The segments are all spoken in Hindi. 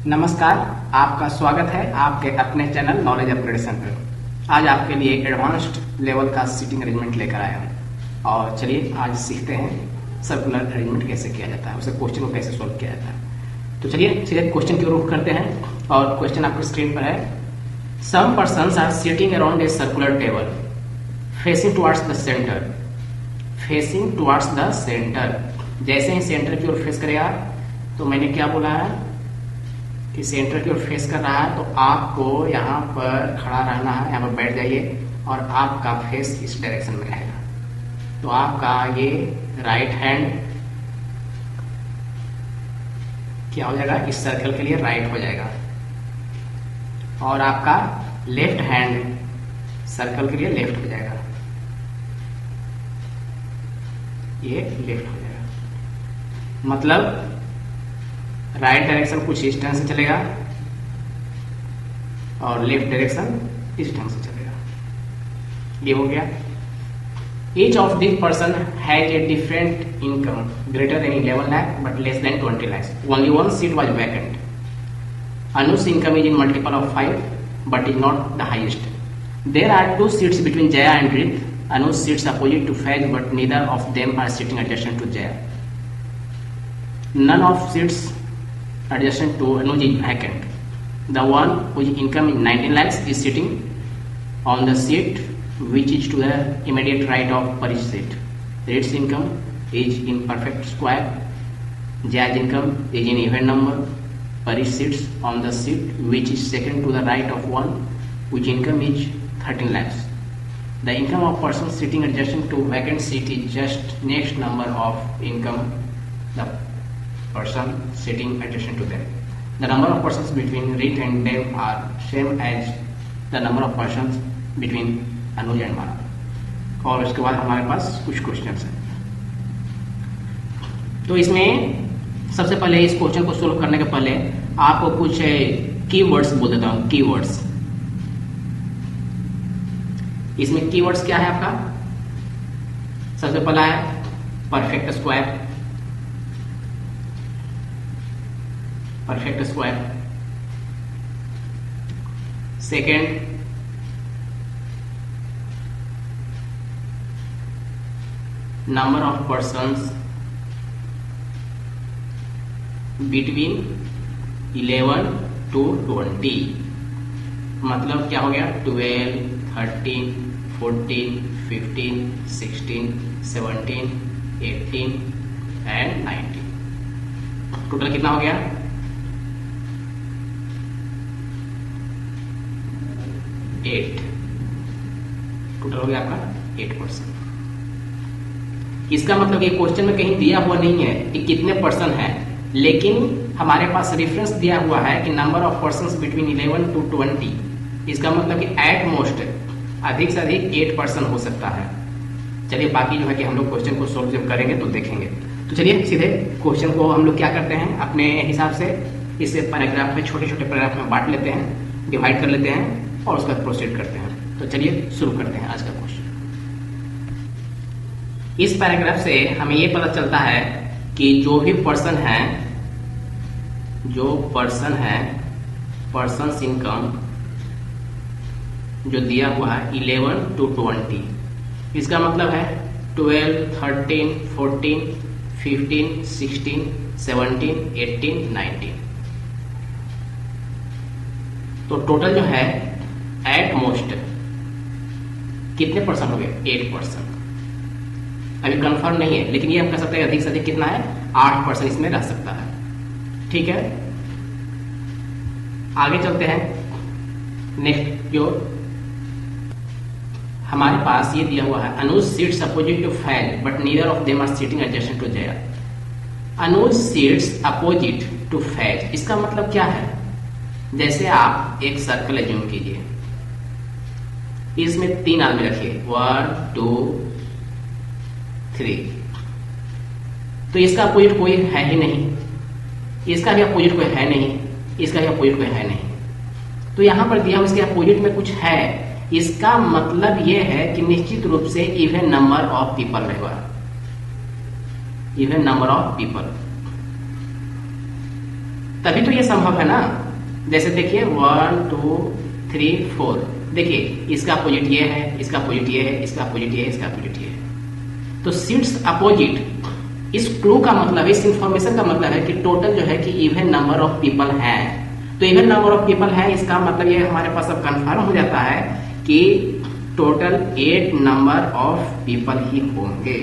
नमस्कार, आपका स्वागत है आपके अपने चैनल नॉलेज अपग्रेडेशन पर। आज आपके लिए एडवांस्ड लेवल का सीटिंग अरेंजमेंट लेकर आया हूं और चलिए आज सीखते हैं सर्कुलर अरेंजमेंट कैसे किया जाता है, उसे क्वेश्चन को कैसे सोल्व किया जाता है। तो चलिए सीधे क्वेश्चन की रुख करते हैं और क्वेश्चन आपकी स्क्रीन पर है। Some persons are sitting around a circular table facing towards the centre. Facing towards the centre, जैसे ही सेंटर की ओर फेस करेगा तो मैंने क्या बोला है कि सेंटर की ओर फेस कर रहा है, तो आपको यहाँ पर खड़ा रहना है, यहाँ पर बैठ जाइए और आपका फेस इस डायरेक्शन में रहेगा। तो आपका ये राइट हैंड क्या हो जाएगा, इस सर्कल के लिए राइट हो जाएगा और आपका लेफ्ट हैंड सर्कल के लिए लेफ्ट हो जाएगा, ये लेफ्ट हो जाएगा। मतलब राइट डायरेक्शन कुछ इस ढंग से चलेगा और लेफ्ट डायरेक्शन इस ढंग से चलेगा। ये हो गया। Each of this person has a different income greater than 11 lakh but less than 20 lakhs. Only one seat was vacant. Anu's income is in multiple of 5 but is not the highest. There are 2 seats between Jaya and Rith. Anu sits opposite to Faiz but neither of them are sitting adjacent to Jaya. None of seats adjacent to Anuj is vacant. The one whose income is 19 lakhs is sitting on the seat which is to the immediate right of Parish's seat. Its income is in perfect square. Jaya's income is in even number. Parish sits on the seat which is second to the right of one whose income is 13 lakhs. The income of person sitting adjacent to vacant seat is just next number of income the person sitting adjacent to them. The number of persons between Rith and them are same as the number of persons between Anuj and Mara. और उसके बाद हमारे पास कुछ क्वेश्चंस हैं। तो इसमें सबसे पहले इस क्वेश्चन को सोल्व करने के पहले आपको कुछ कीवर्ड्स बोल देता हूं। कीवर्ड्स, इसमें कीवर्ड्स क्या है आपका? सबसे पहला है perfect square. Perfect square. Second number of persons between 11 to 20। मतलब क्या हो गया? 12, 13, 14, 15, 16, 17, 18 एंड 19। टोटल कितना हो गया? 8। टोटल हो गया आपका 8%। इसका मतलब ये क्वेश्चन में कहीं दिया हुआ नहीं है कि कितने पर्सन है, लेकिन हमारे पास रेफरेंस दिया हुआ है कि number of persons between 11 to 20। इसका मतलब कि एट मोस्ट अधिक से अधिक 8 पर्सन हो सकता है। चलिए बाकी जो है कि हम लोग क्वेश्चन को सोल्व जब करेंगे तो देखेंगे। तो चलिए सीधे क्वेश्चन को हम लोग क्या करते हैं, अपने हिसाब से इसे पैराग्राफ में, छोटे छोटे पैराग्राफ में बांट लेते हैं, डिवाइड कर लेते हैं और उसका प्रोसीड करते हैं। तो चलिए शुरू करते हैं आज का क्वेश्चन। इस पैराग्राफ से हमें ये पता चलता है कि जो भी पर्सन है, पर्सन्स इनकम जो दिया हुआ है 11 to 20। इसका मतलब है 12, 13, 14, 15, 16, 17, 18, 19। तो टोटल जो है एट मोस्ट कितने पर्सन हो गए? 8%। अभी कंफर्म नहीं है, लेकिन ये हम कह सकते हैं अधिक से अधिक कितना है? 8% इसमें रह सकता है। ठीक है, आगे चलते हैं। नेक्स्ट जो हमारे पास ये दिया हुआ है, Anuj sits opposite to Faiz but neither of them are sitting adjacent to Jaya. Anuj sits opposite to Faiz, इसका मतलब क्या है? जैसे आप एक सर्कल एज्यूम कीजिए, इसमें 3 आदमी रखिए, 1, 2, 3। तो इसका अपोजिट कोई है ही नहीं, इसका भी अपोजिट कोई है नहीं, इसका भी अपोजिट कोई है नहीं। तो यहां पर दिया इसके अपोजिट में कुछ है, इसका मतलब यह है कि निश्चित रूप से इवन नंबर ऑफ पीपल रहेगा। Even number of people. तभी तो ये संभव है ना। जैसे देखिए 1 2 3 4, देखिए इसका अपोजिट ये है, इसका अपोजिट ये है, इसका अपोजिट ये है, इसका अपोजिट ये है। तो सीट्स अपोजिट, इस क्लू का मतलब, इस इंफॉर्मेशन का मतलब है कि टोटल जो है कि इवन नंबर ऑफ पीपल है। तो इवन नंबर ऑफ पीपल है, इसका मतलब ये हमारे पास अब कंफर्म हो जाता है कि टोटल 8 नंबर ऑफ पीपल ही होंगे।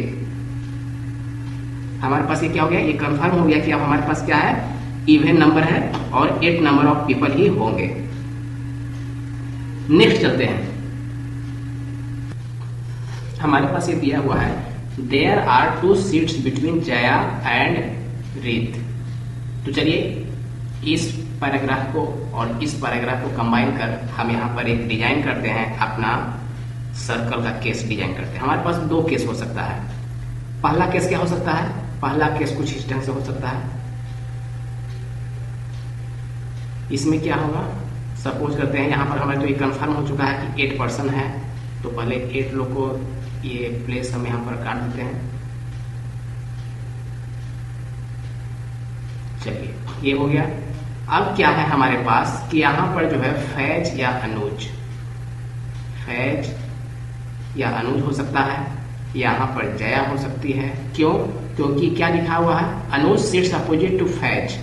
हमारे पास ये क्या हो गया, ये कंफर्म हो गया कि अब हमारे पास क्या है, इवन नंबर है और 8 नंबर ऑफ पीपल ही होंगे। नेक्स्ट चलते हैं। हमारे पास ये दिया हुआ है there are 2 seats between Jaya and Reet. तो चलिए इस पैराग्राफ को और इस पैराग्राफ को कंबाइन कर हम यहाँ पर एक डिजाइन करते हैं, अपना सर्कल का केस डिजाइन करते हैं। हमारे पास 2 केस हो सकता है। पहला केस क्या हो सकता है, पहला केस कुछ इस ढंग से हो सकता है। इसमें क्या होगा, सपोज करते हैं यहाँ पर हमारे तो ये कंफर्म हो चुका है कि 8 पर्सन है, तो पहले 8 लोग को ये प्लेस हम यहाँ पर काट देते हैं। चलिए ये हो गया। अब क्या है हमारे पास कि यहाँ पर जो है फैज या अनुज, फैज या अनुज हो सकता है, यहाँ पर जया हो सकती है। क्यों, क्योंकि क्या लिखा हुआ है, अनुज सिट्स अपोजिट टू फैज।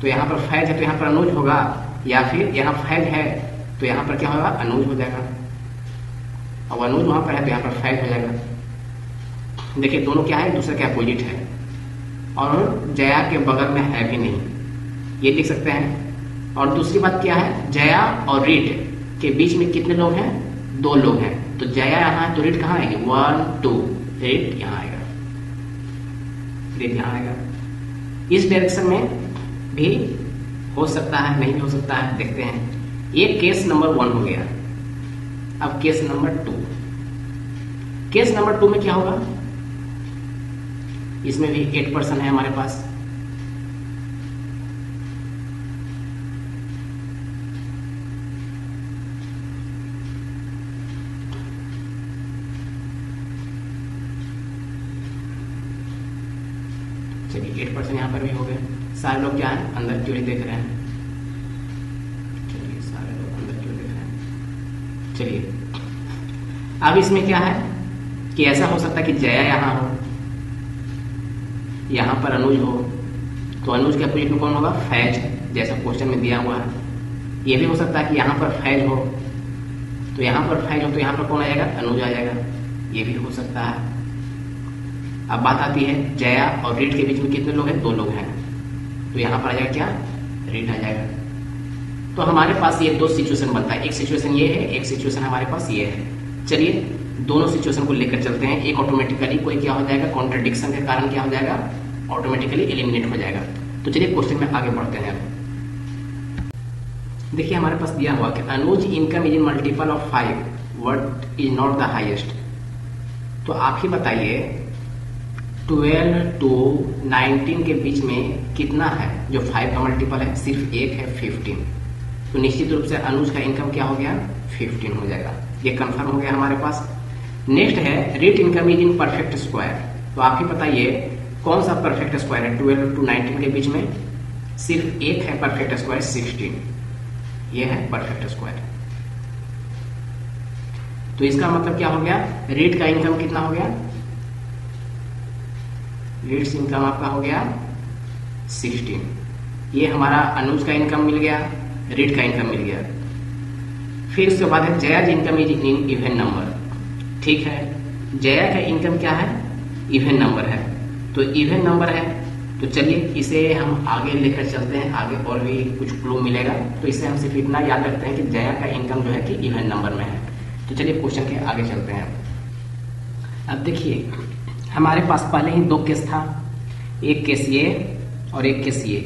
तो यहाँ पर फैज है तो यहाँ पर अनुज होगा, या फिर यहाँ फैज है तो यहाँ पर क्या होगा, अनुज हो जाएगा। अब अनुज वहां पर है तो यहाँ पर फैज हो जाएगा। देखिए दोनों क्या है, दूसरे के अपोजिट है और जया के बगल में है भी नहीं, ये लिख सकते हैं। और दूसरी बात क्या है, जया और रीट के बीच में कितने लोग हैं, 2 लोग हैं। तो जया यहाँ है तो रीट कहाँ आएगी, 1 2, रीट यहाँ आएगा, रीट यहाँ आएगा। इस डायरेक्शन में भी हो सकता है, नहीं भी हो सकता है, देखते हैं। ये केस नंबर 1 हो गया। अब केस नंबर 2, केस नंबर 2 में क्या होगा, इसमें भी 8 पर्सन है हमारे पास। चलिए 8 पर्सन यहाँ पर भी हो गए। सारे लोग क्या है, अंदर क्यों नहीं देख रहे हैं, चलिए सारे लोग अंदर क्यों देख रहे हैं। चलिए अब इसमें क्या है कि ऐसा हो सकता है कि जया यहाँ हो, यहाँ पर अनुज हो, तो अनुज के अपोजिट में कौन होगा, फैज, जैसा क्वेश्चन में दिया हुआ है। ये भी हो सकता है कि यहाँ पर फैज हो, तो यहाँ पर फैज हो तो यहाँ पर कौन आ जाएगा, अनुज आ जाएगा, ये भी हो सकता है। अब बात आती है जया और रीट के बीच में कितने लोग हैं, 2 लोग हैं, तो यहाँ पर आ जाएगा क्या, रीट आ जाएगा। तो हमारे पास ये 2 सिचुएशन बनता है, एक सिचुएशन ये है, एक सिचुएशन हमारे पास ये है। चलिए दोनों सिचुएशन को लेकर चलते हैं। एक ऑटोमेटिकली कोई क्या हो जाएगा, कॉन्ट्रडिक्शन के कारण क्या हो जाएगा, ऑटोमेटिकली एलिमिनेट हो जाएगा। तो चलिए क्वेश्चन में आगे बढ़ते हैं। देखिए हमारे पास दिया हुआ कि Anuj income is in multiple of 5, what is not the highest. तो आप ही बताइए 12 to 19 के बीच में कितना है जो 5 का मल्टीपल है, सिर्फ एक है, 15। तो निश्चित रूप से अनुज का इनकम क्या हो गया, 15 हो जाएगा। ये कंफर्म हो गया हमारे पास। नेक्स्ट है Reet income is in perfect square. तो आप ही बताइए कौन सा परफेक्ट स्क्वायर है, 12 to 19 के बीच में सिर्फ एक है परफेक्ट स्क्वायर, 16। ये है परफेक्ट स्क्वायर। तो इसका मतलब क्या हो गया, रीट का इनकम कितना हो गया, रीट्स इनकम आपका हो गया 16। ये हमारा अनुज का इनकम मिल गया, रीट का इनकम मिल गया। फिर उसके बाद है Jaya income is in even number. ठीक है, जया का इनकम क्या है, इवन नंबर है, तो इवन नंबर है। तो चलिए इसे हम आगे लेकर चलते हैं, आगे और भी कुछ क्लू मिलेगा। तो इसे हम सिर्फ इतना याद रखते हैं कि जया का इनकम जो है कि इवन नंबर में है। तो चलिए क्वेश्चन के आगे चलते हैं। अब देखिए हमारे पास पहले ही 2 केस था, एक केस ये और एक केस ये।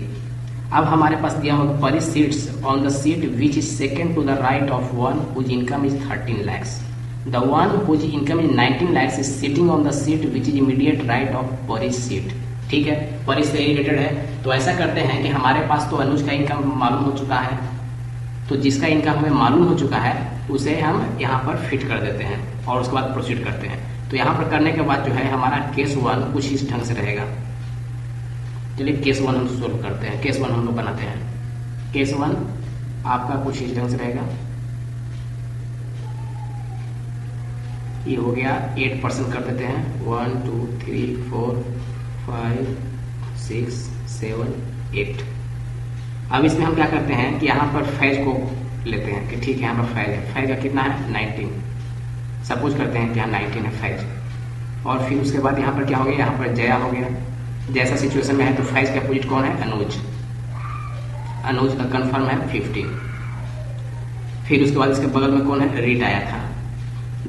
अब हमारे पास दिया होगा Pari sits on the seat which is second to the right of one whose income is 13 lakhs। The one whose income is 19 lakhs is sitting on the seat which is immediate right of Pari's seat. ठीक है, परी से रिलेटेड है। तो ऐसा करते हैं कि हमारे पास तो अनुज का इनकम मालूम हो चुका है, तो जिसका इनकम हमें मालूम हो चुका है उसे हम यहाँ पर फिट कर देते हैं और उसके बाद प्रोसीड करते हैं। तो यहाँ पर करने के बाद जो है हमारा केस 1 कुछ इस ढंग से रहेगा। चलिए केस 1 हम सोल्व करते हैं। केस 1 हम लोग बनाते हैं। केस 1 आपका कुछ इस ढंग से रहेगा। ये हो गया 8% कर देते हैं। 1 2 3 4 5 6 7 8। अब इसमें हम क्या करते हैं कि यहाँ पर फैज को लेते हैं कि ठीक है यहाँ पर फैज है। फैज का कितना है 19। सपोज करते हैं कि यहाँ 19 है फैज। और फिर उसके बाद यहाँ पर क्या हो गया, यहाँ पर जया हो गया। जैसा सिचुएशन में है तो फैज का अपोजिट कौन है, अनुज। अनुज का कंफर्म है 15। फिर उसके बाद इसके बगल में कौन है, रीट आया था।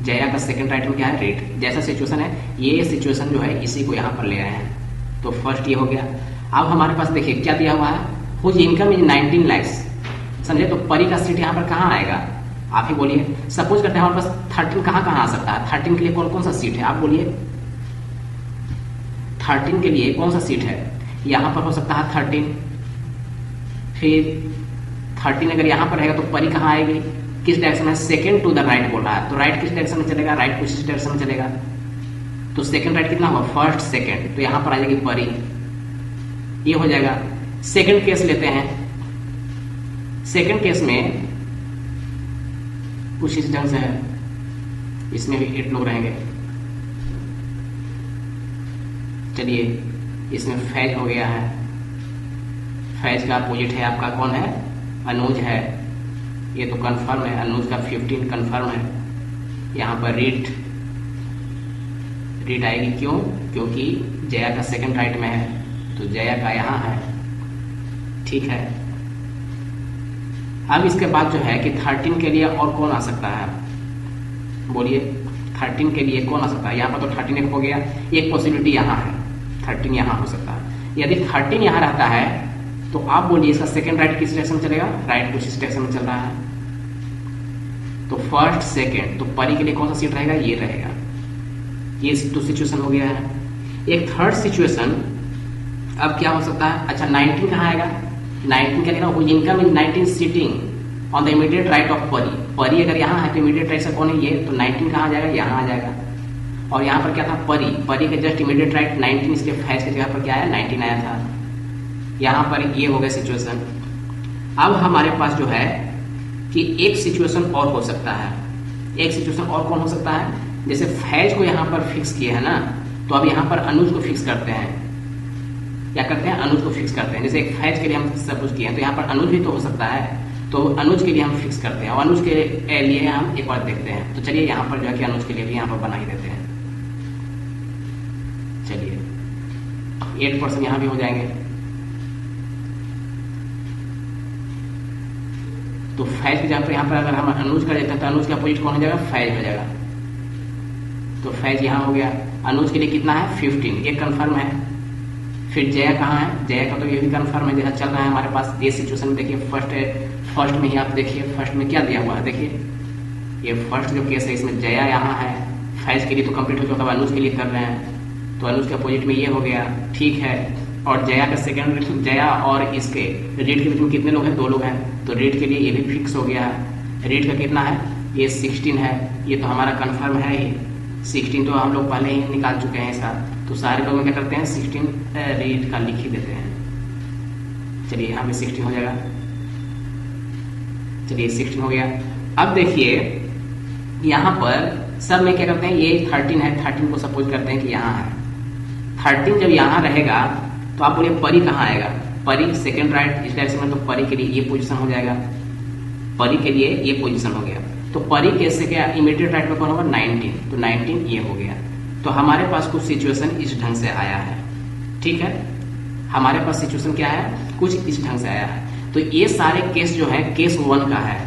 जया का सेकंड राइट में क्या है, रीट। जैसा सिचुएशन है ये सिचुएशन जो है इसी को यहाँ पर ले आए हैं। तो फर्स्ट ये हो गया। अब हमारे पास देखिए क्या दिया हुआ है, हुज इनकम इज 19 lakhs। समझे, तो परी का सीट यहाँ पर कहाँ आएगा, आप ही बोलिए। सपोज करते हैं हमारे पास 13 कहाँ आ सकता है। 13 के लिए कौन कौन सा सीट है, आप बोलिए। 13 के लिए कौन सा सीट है, यहाँ पर हो सकता है 13। फिर 13 अगर यहाँ पर रहेगा तो परी कहाँ आएगी, किस डायरेक्शन में, सेकंड टू द राइट बोल रहा है। तो राइट किस डायरेक्शन में चलेगा, राइट कुछ इस डायरेक्शन में चलेगा। तो सेकंड राइट कितना हुआ, फर्स्ट सेकंड। तो यहाँ पर आ जाएगी परी, ये हो जाएगा। सेकंड केस लेते हैं। सेकंड केस में कुछ इस ढंग से है, इसमें भी 8 लोग रहेंगे। चलिए इसमें फैज हो गया है। फैज का अपोजिट है आपका कौन है, अनुज है। ये तो कंफर्म है, अनुज का 15 कंफर्म है। यहाँ पर रीट आएगी, क्यों, क्योंकि जया का सेकंड राइट में है तो जया का यहाँ है, ठीक है। अब इसके बाद जो है कि 13 के लिए और कौन आ सकता है, बोलिए। 13 के लिए कौन आ सकता है, यहाँ पर तो 13 एक हो गया। एक पॉसिबिलिटी यहाँ है, 13 यहाँ हो सकता है। यदि 13 यहाँ रहता है तो आप बोलिए इसका सेकंड राइट किस डायरेक्शन में चलेगा, राइट कुछ इस डायरेक्शन में चल रहा है। तो फर्स्ट सेकंड, तो परी के लिए कौन सा सीट रहेगा, ये रहेगा। ये तो सिचुएशन हो गया है। एक थर्ड सिचुएशन अब क्या हो सकता है, अच्छा 19 कहाँ आएगा। 19 क्या लिखा, income in 19 sitting on the immediate right of Pari. Pari अगर यहाँ है तो इमीडिएट राइट से कौन है, ये। तो 19 कहाँ आ जाएगा, यहाँ आ जाएगा। और यहाँ पर क्या था, परी। परी के जस्ट इमीडिएट राइट 19, इसलिए फैज की जगह पर क्या आया, 19 आया था। यहाँ पर ये हो गया सिचुएशन। अब हमारे पास जो है कि एक सिचुएशन और हो सकता है। एक सिचुएशन और कौन हो सकता है, जैसे फैज को यहाँ पर फिक्स किए है ना, तो अब यहाँ पर अनुज को फिक्स करते हैं। क्या करते हैं, अनुज को फिक्स करते हैं। जैसे एक फैज के लिए हम सब कुछ किए हैं तो यहाँ पर अनुज भी तो हो सकता है, तो अनुज के लिए हम फिक्स करते हैं। और अनुज के लिए हम एक बार देखते हैं। तो चलिए यहाँ पर जो है कि अनुज के लिए भी यहाँ पर बना ही देते हैं। चलिए 8% यहाँ भी हो जाएंगे। तो फैज की जगह पर यहाँ पर अगर हम अनुज कर देते हैं तो अनुज का अपोजिट कौन हो जाएगा, फैज हो जाएगा। तो फैज यहाँ हो गया। अनुज के लिए कितना है, 15, ये कंफर्म है। फिर जया कहाँ है, जया का तो ये भी कंफर्म है, जैसा चल रहा है हमारे पास। ये सिचुएशन में देखिए फर्स्ट में ही आप देखिए, फर्स्ट में क्या दिया हुआ है, देखिए ये फर्स्ट जो केस है इसमें जया यहाँ है। फैज के लिए तो कंप्लीट हो चुका है, अनुज के लिए कर रहे हैं। तो अनुज के अपोजिट में ये हो गया, ठीक है। और जया का सेकंड, जया और इसके रीट के बीच में कितने लोग हैं, 2 लोग हैं। तो रीट के लिए ये भी फिक्स हो गया है। रीट का कितना है, ये 16 है। ये तो हमारा कंफर्म है ही। 16 तो हम लोग पहले ही निकाल चुके हैं इसका। तो सारे लोग क्या करते हैं, 16 रीट का लिख ही देते हैं। चलिए यहाँ पे 16 हो जाएगा। चलिए 16 हो गया। अब देखिए यहाँ पर सब में क्या करते हैं, ये 13 है। 13 को सपोज करते हैं कि यहाँ है। 13 जब यहाँ रहेगा तो आप बोलिए परी कहाँ आएगा, परी सेकंड राइट इस डायरेक्शन में। तो परी के लिए ये पोजीशन हो जाएगा, परी के लिए ये पोजीशन हो गया। तो परी कैसे क्या, इमीडिएट राइट में कौन होगा, 19। तो 19 ये हो गया। तो हमारे पास कुछ सिचुएशन इस ढंग से आया है, ठीक है। हमारे पास सिचुएशन क्या है, कुछ इस ढंग से आया है। तो ये सारे केस जो है केस 1 का है।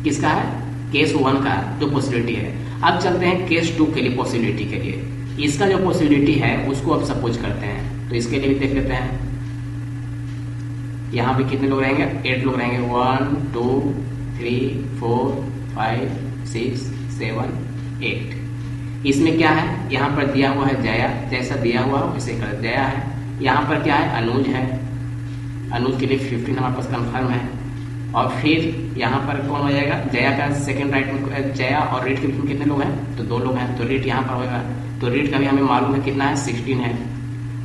किसका है, केस 1 का जो पॉसिबिलिटी है। अब चलते हैं केस 2 के लिए, पॉसिबिलिटी के लिए। इसका जो पॉसिबिलिटी है उसको अब सपोज करते हैं। तो इसके लिए भी देख लेते हैं। यहाँ भी कितने लोग रहेंगे, 8 लोग रहेंगे। 1 2 3 4 5 6 7 8। इसमें क्या है, यहाँ पर दिया हुआ है जया, जैसा दिया हुआ वैसे कर जया है। यहाँ पर क्या है, अनुज है। अनुज के लिए 15 हमारे पास कंफर्म है। और फिर यहाँ पर कौन हो जाएगा, जया का सेकंड राइट में। जया और रीट के कितने लोग हैं, तो 2 लोग हैं। तो रीट यहाँ पर होगा। तो रीट का भी हमें मालूम है कितना है, 16 है।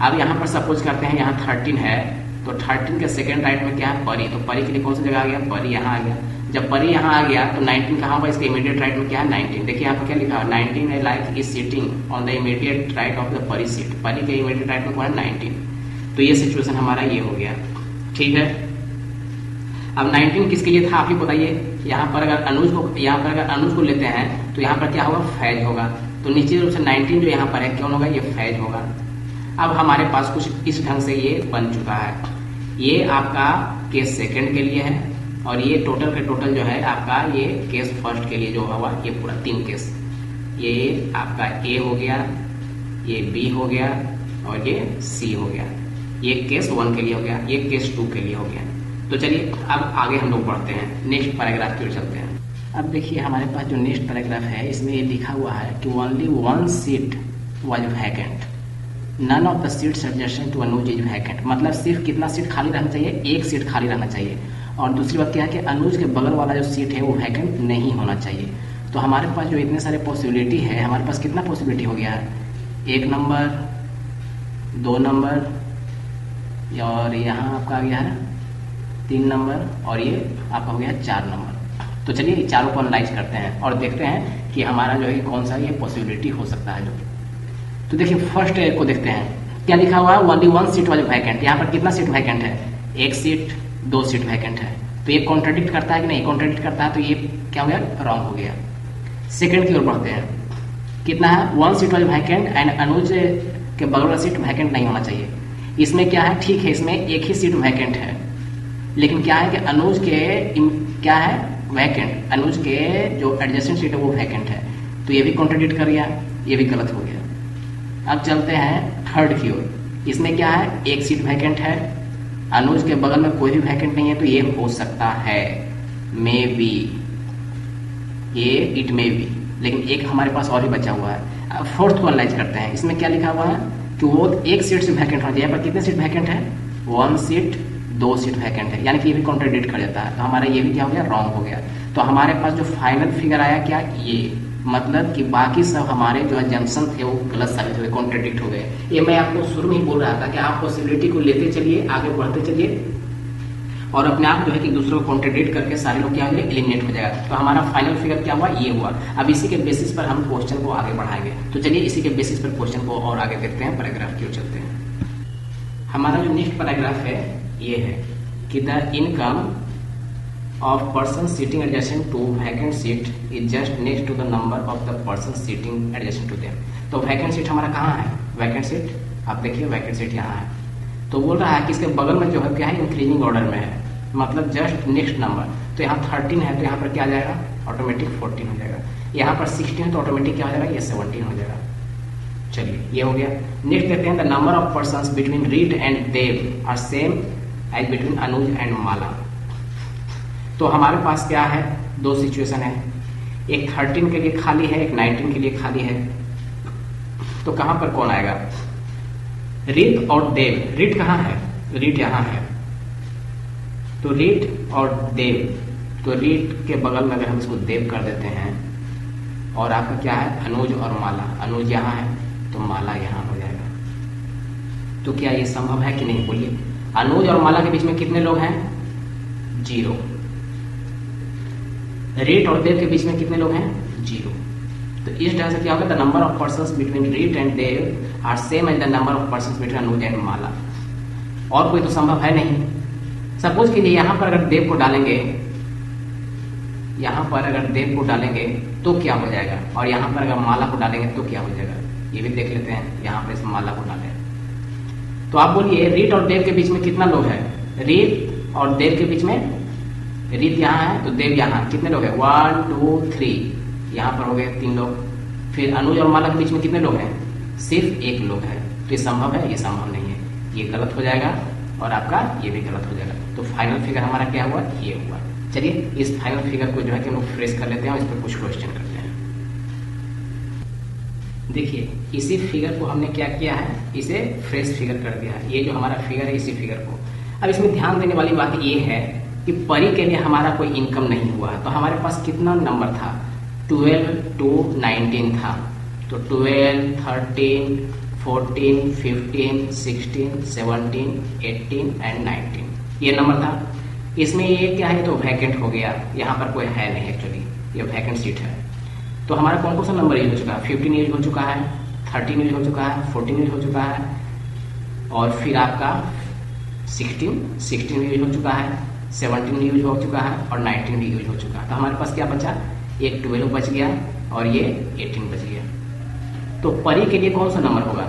अब यहाँ पर सपोज करते हैं यहाँ 13 है, तो 13 के सेकंड राइट में क्या है, परी, तो परी के लिए कौन सी जगह आ गया, परी यहाँ आ गया। जब परी यहाँ आ गया तो 19 कहाँ होगा, इसके इमीडिएट राइट में क्या है, 19। देखिए यहाँ पर क्या लिखा है, 19 like is sitting on the immediate right of the परी सीट, परी के इमीडिएट राइट में कौन है, 19। तो ये सिचुएशन हमारा ये हो गया, ठीक है। अब 19 किसके लिए था आप ही बताइए। यहाँ पर अगर अनुज को लेते हैं तो यहाँ पर क्या होगा, फैज होगा। तो निश्चित रूप से 19 जो यहाँ पर है कौन होगा, ये फैज होगा। अब हमारे पास कुछ इस ढंग से ये बन चुका है। ये आपका केस सेकंड के लिए है और ये टोटल के टोटल जो है आपका ये केस फर्स्ट के लिए जो हुआ, ये पूरा 3 केस, ये आपका ए हो गया, ये बी हो गया और ये सी हो गया। ये केस 1 के लिए हो गया, ये केस 2 के लिए हो गया। तो चलिए अब आगे हम लोग बढ़ते हैं, नेक्स्ट पैराग्राफ की ओर चलते हैं। अब देखिए हमारे पास जो नेक्स्ट पैराग्राफ है इसमें ये लिखा हुआ है कि only 1 seat was vacant, none of the seats adjacent to Anuj is vacant. मतलब सिर्फ कितना सीट खाली रहना चाहिए, 1 सीट खाली रहना चाहिए। और दूसरी बात क्या है कि अनुज के बगल वाला जो सीट है वो वैकेंट नहीं होना चाहिए। तो हमारे पास जो इतने सारे पॉसिबिलिटी है, हमारे पास कितना पॉसिबिलिटी हो गया है, 1 नंबर, 2 नंबर और यहाँ आपका आ गया है 3 नंबर और ये आपका हो गया 4 नंबर। तो चलिए ये चारों को एनालाइज करते हैं और देखते हैं कि हमारा जो है कौन सा ये पॉसिबिलिटी हो सकता है जो। तो देखिए फर्स्ट को देखते हैं, क्या लिखा हुआ है, ओनली 1 सीट वाले वैकेंट। यहाँ पर कितना सीट वैकेंट है, 1 सीट, 2 सीट वैकेंट है। तो ये कॉन्ट्राडिक्ट करता है कि नहीं, कॉन्ट्राडिक्ट करता है, तो ये क्या हो गया, रॉन्ग हो गया। सेकंड की ओर बढ़ते हैं, कितना है, 1 सीट वाले वैकेंट एंड अनुज के बगल वाला सीट वैकेंट नहीं होना चाहिए। इसमें क्या है, ठीक है इसमें एक ही सीट वैकेंट है, लेकिन क्या है कि अनुज के क्या है वैकेंट, अनुज के जो एडजेसेंट सीट है वो वैकेंट है। तो ये भी कॉन्ट्राडिक्ट कर गया, ये भी गलत हो गया। अब चलते हैं थर्ड की ओर, इसमें क्या है, 1 सीट वैकेंट है, अनुज के बगल में कोई भी वैकेंट नहीं है, तो ये हो सकता है, मे बी, ये इट मे बी, लेकिन एक हमारे पास और ही बचा हुआ है। अब फोर्थ को एनालाइज करते हैं, इसमें क्या लिखा हुआ है कि वो 1 सीट से वैकेंट होना चाहिए। यहाँ पर कितने सीट वैकेंट है, 1 सीट, 2 सीट वैकेंट है, यानी कि ये भी कॉन्ट्राडिक्ट कर देता है। तो हमारा ये भी क्या हो गया, रॉन्ग हो गया। तो हमारे पास जो फाइनल फिगर आया क्या, ये, मतलब कि बाकी सब हमारे जो जंक्शन थे वो गलत साबित हुए, कॉन्ट्राडिक्ट हो गए। ये मैं आपको शुरू में ही बोल रहा था कि आप पॉसिबिलिटी को लेते चलिए, आगे बढ़ते चलिए और अपने आप जो है कि दूसरों को कॉन्ट्राडिक्ट करके सारे लोग क्या होंगे, एलिमिनेट हो जाएगा। तो हमारा फाइनल फिगर क्या हुआ, ये हुआ। अब इसी के बेसिस पर हम क्वेश्चन को आगे बढ़ाएंगे। तो चलिए इसी के बेसिस पर क्वेश्चन को और आगे देखते हैं, पैराग्राफ की ओर चलते हैं। हमारा जो नेक्स्ट पैराग्राफ है ये है कि the income of person sitting adjacent to vacant seat is just next to the number of the person sitting adjacent to them। तो vacant seat हमारा कहाँ है, vacant seat आप देखिए vacant seat यहाँ है। तो बोल रहा है कि इसके बगल में जो है क्या है, इंक्रीजिंग ऑर्डर में है, मतलब जस्ट नेक्स्ट नंबर। तो यहाँ 13 है तो यहाँ पर क्या आ जाएगा, ऑटोमेटिक 14 हो जाएगा। यहाँ पर 16 है तो ऑटोमेटिक क्या हो जाएगा, ये 17 हो जाएगा। चलिए ये हो गया। नेक्स्ट देखते हैं, the number of person between Reed and Dev are same as between Anuj and Mala. तो हमारे पास क्या है, 2 सिचुएशन है, एक 13 के लिए खाली है, एक 19 के लिए खाली है। तो कहां पर कौन आएगा, रीड और देव। रीड कहाँ है, रीड यहाँ है, तो रीड और देव। तो रीड के बगल में अगर हम इसको देव कर देते हैं और आपका क्या है, अनुज और माला। अनुज यहाँ है तो माला यहाँ हो जाएगा। तो क्या ये संभव है कि नहीं, बोलिए। अनुज और माला के बीच में कितने लोग हैं, 0। रीट और देव के बीच में कितने लोग हैं, 0। तो इस तरह से क्या होगा, the number of persons between Reet and Dev are same as the number of persons between Anuj and Mala. और कोई तो संभव है नहीं। सपोज के लिए यहां पर अगर देव को डालेंगे, यहां पर अगर देव को डालेंगे तो क्या हो जाएगा, और यहां पर अगर माला को डालेंगे तो क्या हो जाएगा, ये भी देख लेते हैं। यहां पर इस माला को डालें तो आप बोलिए रीट और देव के बीच में कितना लोग है, रीट और देव के बीच में, रीत यहाँ है तो देव यहाँ, कितने लोग हैं, 1 2 3, यहाँ पर हो गए 3 लोग। फिर अनुज और माला के बीच में कितने लोग हैं, सिर्फ 1 लोग है। तो ये संभव है, ये संभव नहीं है, ये गलत हो जाएगा और आपका ये भी गलत हो जाएगा। तो फाइनल फिगर हमारा क्या हुआ, ये हुआ। चलिए इस फाइनल फिगर को जो है कि हम लोग फ्रेश कर लेते हैं और इस पर कुछ क्वेश्चन करते हैं। देखिए इसी फिगर को हमने क्या किया है, इसे फ्रेश फिगर कर दिया है। ये जो हमारा फिगर है इसी फिगर को। अब इसमें ध्यान देने वाली बात ये है कि परी के लिए हमारा कोई इनकम नहीं हुआ है। तो हमारे पास कितना नंबर था, 12 to 19 था। तो 12, 13, 14, 15, 16, 17, 18 एंड 19 ये नंबर था। इसमें ये क्या है, तो वैकेंट हो गया, यहाँ पर कोई है नहीं एक्चुअली, ये वैकेंट सीट है। तो हमारा कौन कौन सा नंबर यूज हो चुका है, 15 यूज हो चुका है, 13 यूज हो चुका है, 14 यूज हो चुका है, और फिर आपका 16 यूज हो चुका है, 17 यूज हो चुका है, और 19 भी यूज हो चुका है। तो हमारे पास क्या बचा, एक 12 बच गया और ये 18 बच गया। तो परी के लिए कौन सा नंबर होगा,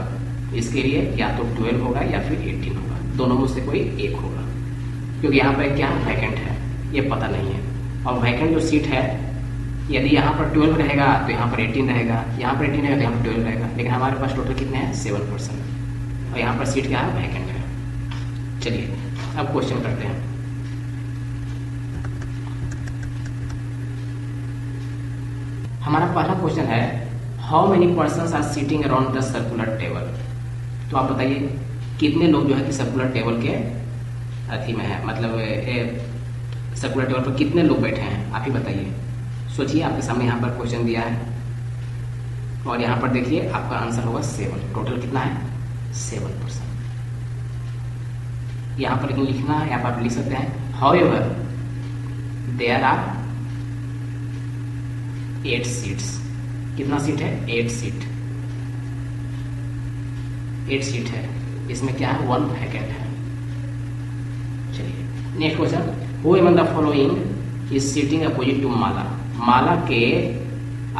इसके लिए या तो 12 होगा या फिर 18 होगा, दोनों में से कोई एक होगा, क्योंकि यहाँ पर क्या वैकेंट है ये पता नहीं है। और वैकेंट जो सीट है, यदि यहाँ पर 12 रहेगा तो यहाँ पर 18 रहेगा, यहाँ पर 18 रहेगा तो यहाँ पर 12 रहेगा, लेकिन हमारे पास टोटल कितने हैं, 7%, और यहाँ पर सीट क्या है, वैकेंट है। चलिए अब क्वेश्चन करते हैं। हमारा पहला क्वेश्चन है, how many persons are sitting around the circular table. तो आप बताइए कितने लोग जो है कि सर्कुलर टेबल के अथी में है, मतलब सर्कुलर टेबल पर कितने लोग बैठे हैं, आप ही बताइए। सोचिए, आपके सामने यहाँ पर क्वेश्चन दिया है और यहाँ पर देखिए आपका आंसर होगा 7। टोटल कितना है, 7%। यहाँ पर लेकिन लिखना है, यहाँ पर आप लिख सकते हैं, हाउएवर देयर आर 8 सीट्स। कितना सीट है, 8 सीट। 8 सीट है, इसमें क्या है, 1 वैकेंट है। चलिए next question, who among the following is sitting opposite to Mala. Mala के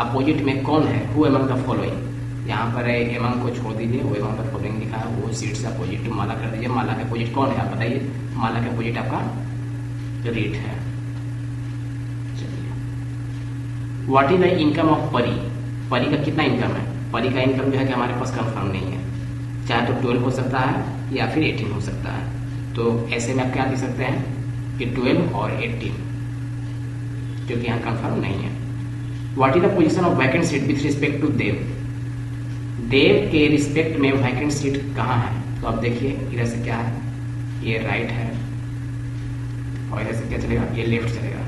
अपोजिट में कौन है, हु अमंग द फॉलोइंग। यहाँ पर एमंग को छोड़ दीजिए, हु अमंग द फॉलोइंग लिखा है, वो सीट से अपोजिट टू माला कर दीजिए। माला के अपोजिट कौन है, आप बताइए। माला के अपोजिट आपका रीट है। What is the income of Pari. परी का कितना इनकम है, परी का इनकम जो है कि हमारे पास कंफर्म नहीं है, चाहे तो 12 हो सकता है या फिर 18 हो सकता है। तो ऐसे में आप क्या लिख सकते हैं कि 12 और 18, क्योंकि यहाँ कंफर्म नहीं है। What is the position of vacant seat with respect to Dev. Dev के रिस्पेक्ट में वैकेंट सीट कहाँ है, तो आप देखिए इधर से क्या है, ये राइट है, और इधर से क्या चलेगा, ये लेफ्ट चलेगा,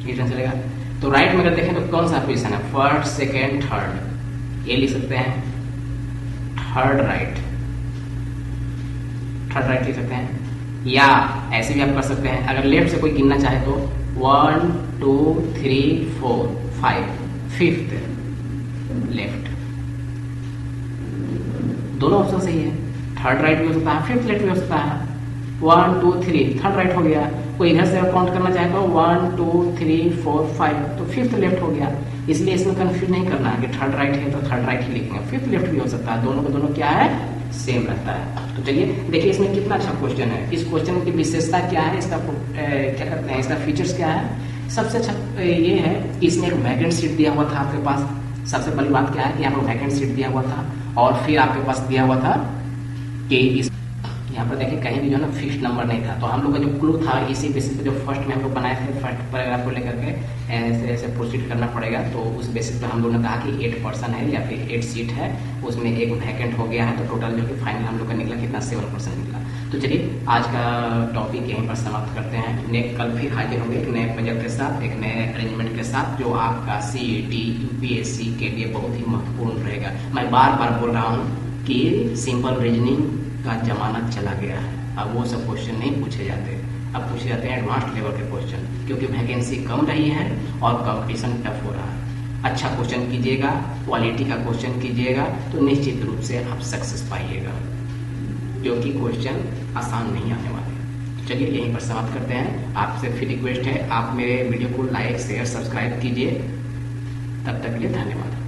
इधर चलेगा। तो राइट में अगर देखें तो कौन सा पोजीशन है, फर्स्ट, सेकेंड, थर्ड, ये लिख सकते हैं थर्ड राइट, थर्ड राइट लिख सकते हैं। या ऐसे भी आप कर सकते हैं, अगर लेफ्ट से कोई गिनना चाहे तो 1 2 3 4 5, फिफ्थ लेफ्ट। दोनों ऑप्शन सही है, थर्ड राइट भी हो सकता है, फिफ्थ लेफ्ट भी हो सकता है। 1 2 3 थर्ड राइट हो गया, कोई इधर से काउंट करना चाहे तो 1 2 3 4 5, तो फिफ्थ लेफ्ट हो गया। इसलिए इसमें कंफ्यूज नहीं करना है कि थर्ड राइट है तो थर्ड राइट ही लिखेंगे, फिफ्थ लेफ्ट भी हो सकता है, दोनों का दोनों क्या है, सेम रहता है। तो चलिए देखिए इसमें कितना अच्छा क्वेश्चन है। इस क्वेश्चन की विशेषता क्या है, इसका क्या करते हैं, इसका फीचर्स क्या है। सबसे अच्छा ये है कि इसमें एक वैकेंट सीट दिया हुआ था आपके पास। सबसे पहली बात क्या है कि यहाँ पर वैकेंट सीट दिया हुआ था, और फिर आपके पास दिया हुआ था कि इस यहाँ पर देखिए कहीं भी जो है ना फिक्स्ड नंबर नहीं था। तो हम लोग का जो क्लू था, इसी बेसिस पे जो फर्स्ट में हम लोग बनाए थे, फर्स्ट पैराग्राफ को लेकर के ऐसे ऐसे प्रोसीड करना पड़ेगा। तो उस बेसिस पे हम लोगों ने कहा कि 8% है या फिर 8 सीट है, उसमें एक वैकेंट हो गया है। तो टोटल जो कि फाइनल हम लोग का निकला कितना, 7% निकला। तो चलिए आज का टॉपिक यहीं पर समाप्त करते हैं। कल फिर हाजिर होंगे एक नए प्रोजेक्ट के साथ, एक नए अरेंजमेंट के साथ, जो आपका CET UPSC के लिए बहुत ही महत्वपूर्ण रहेगा। मैं बार बार बोल रहा हूँ कि सिंपल रीजनिंग का जमाना चला गया है, अब वो सब क्वेश्चन नहीं पूछे जाते, अब पूछे जाते हैं एडवांस लेवल के क्वेश्चन, क्योंकि वैकेंसी कम रही है और कंपटीशन टफ हो रहा है। अच्छा क्वेश्चन कीजिएगा, क्वालिटी का क्वेश्चन कीजिएगा, तो निश्चित रूप से आप सक्सेस पाइएगा, क्योंकि क्वेश्चन आसान नहीं आने वाले। चलिए यहीं पर समाप्त करते हैं। आपसे फिर रिक्वेस्ट है, आप मेरे वीडियो को लाइक शेयर सब्सक्राइब कीजिए। तब तक के लिए धन्यवाद।